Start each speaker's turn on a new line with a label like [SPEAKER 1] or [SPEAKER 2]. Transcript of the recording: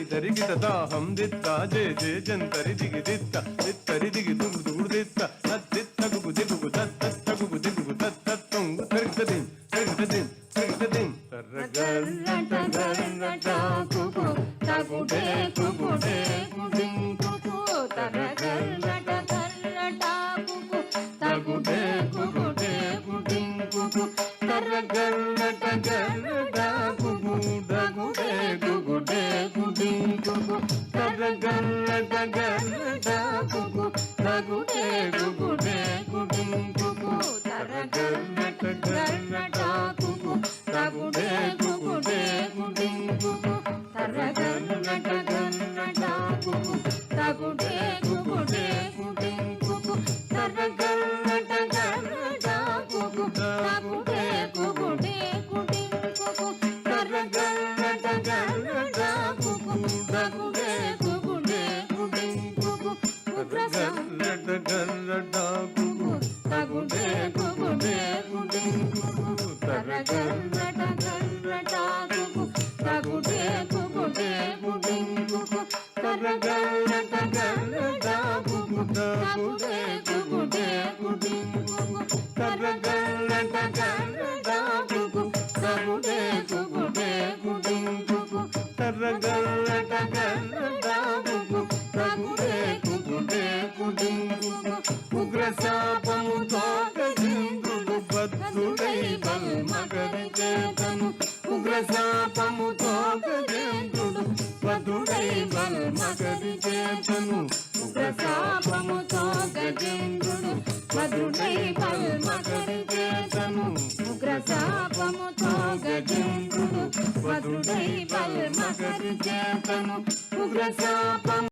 [SPEAKER 1] దరిగిట దాహం దిత్త జే జే జంతరి దిగి దిత్త దిత్తరి దిగి దుగు దుగుడు దిత్త తత్తిత్తగుగు దిగుగు తత్తగుగు దిగుగు తత్తొంగు తరిగదిం తరిగదిం తరిగదిం తర్రగర్రట గర్రట కుకు తగుడే కుగుడే కుదిం కుకు తర్రగర్రట గర్రట కుకు తగుడే కుగుడే కుదిం కుకు తర్రగర్రట గర్రట కుకు తగుడే కుగుడే కుదిం కుకు తర్రగర్రట గర్రట కుకు తగుడే కుగుడే కుదిం కుకు తర్రగర్రట గర్రట కుకు తగుడే కుగుడే కుదిం కుకు తర్రగర్రట గర్రట కుకు తగుడే కుగుడే కుదిం కుకు తర్రగర్రట గర్రట కుకు తగుడే కుగుడే కుదిం కుకు తర్రగర్రట గర్రట కుకు తగుడే కుగుడే కుదిం కుకు తర్రగర్రట గర్రట కుకు తగుడే కుగుడే కుదిం కుకు తర్రగర్రట గర్రట కుకు తగుడే కుగుడే కుదిం కుకు తర్రగర్రట గర్రట కుకు తగుడే కుగుడే కుదిం కుకు తర్రగర్రట గర్రట కుకు తగుడే కుగుడే కుదిం కుకు తర్రగర్రట గర్రట కుకు తగుడే కుగుడే కుదిం కుకు ఉగ్రశాపముతో గజేంద్రుడు బద్ధుడై బల్మగరి చేతను ఉగ్రశాపముతో గజేంద్రుడు బద్ధుడై బల్మగరి చేతను ఉగ్రశాపముతో గజేంద్రుడు బద్ధుడై బల్మగరి చేతను ఉగ్రశాపముతో గజేంద్రుడు బద్ధుడై బల్మగరి చేతను ఉగ్రశాపము